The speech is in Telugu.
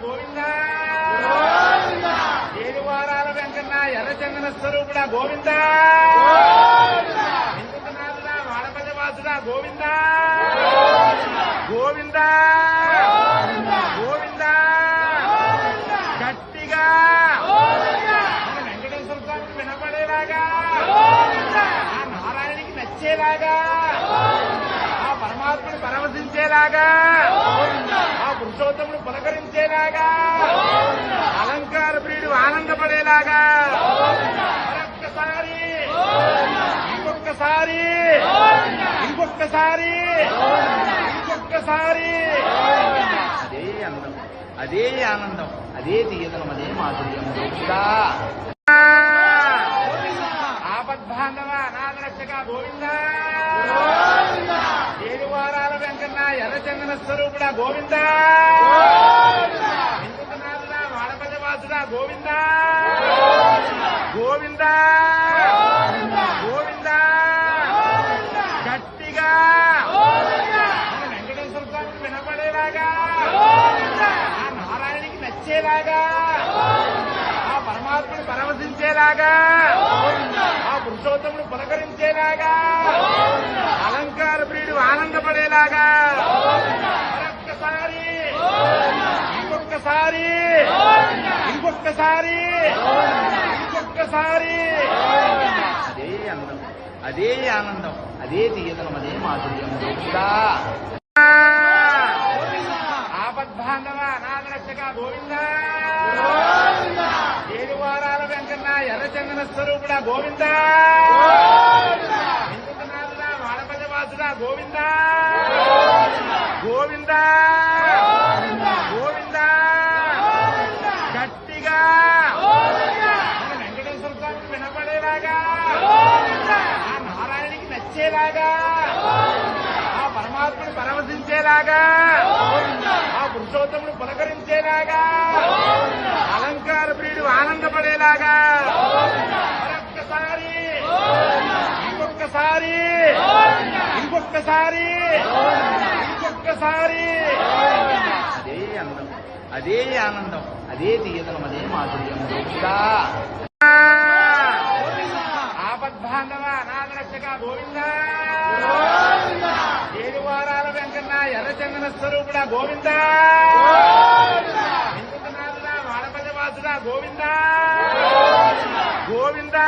గోవిందా ఏడువారాల వెంకన్న ఎర్రచందన స్వరూపుడా గోవిందా హిందునాథుడా వాడపల్లి వాసుడా గోవిందా గోవిందా గోవిందా గట్టిగా వెంకటేశ్వర స్వామికి వినపడేలాగా ఆ నారాయణకి నచ్చేలాగా ఆ పరమాత్మని పరవశించేలాగా ఆ పురుషోత్తముడు పులకరించేలాగా అలంకార ప్రియుడు ఆనందపడేలాగా మరొక్కసారి ఇంకొక్కసారి ఇంకొక్కసారి ఇంకొక్కసారి అదే అందం అదే ఆనందం అదే తీయదనం అదే మాధుర్యం కూడా ఆపద్బాంధవ అనాథ రక్షక గోవిందా ఏడువారాల వెంకన్న ఎర్రచందన స్వరూపుడా గోవిందా హిందునాథుడా వాడపల్లి వాసుడా గోవిందా గోవిందా గోవిందా గట్టిగా వెంకటేశ్వర స్వామికి వినపడేలాగా ఆ నారాయణకి నచ్చేలాగా ఆ పరమాత్మని పరవశించేలాగా ఆ పురుషోత్తముడు పులకరించేలాగా అలంకార ప్రియుడు ఆనందపడేలాగా మరొక్కసారి ఇంకొక్కసారి ఇంకొక్కసారి ఇంకొక్కసారి అదే అందం అదే ఆనందం అదే తీయదనం అదే మాధుర్యం కూడా ఆపద్బాంధవ అనాథ రక్షక గోవిందా ఏడువారాల వెంకన్న ఎర్రచందన స్వరూపుడా గోవిందా హిందునాథుడా వాడపల్లి వాసుడా గోవిందా గోవిందా గోవిందా గట్టిగా వెంకటేశ్వర స్వామికి వినపడేలాగా ఆ నారాయణకి నచ్చేలాగా ఆ పరమాత్మని పరవశించేలాగా ఆ పురుషోత్తముడు పులకరించేలాగా అలంకార ప్రియుడు ఆనందపడేలాగా మరొక్కసారి ఇంకొక్కసారి ఇంకొక్కసారి ఇంకొక్కసారి అదే అందం అదే ఆనందం అదే తీయదనం అదే మాధుర్యం కూడా ఆపద్బాంధవ అనాథ రక్షక గోవిందా ఏడువారాల వెంకన్న ఎర్రచందన స్వరూపుడా గోవిందా హిందునాథుడా వాడపల్లి వాసుడా గోవిందా గోవిందా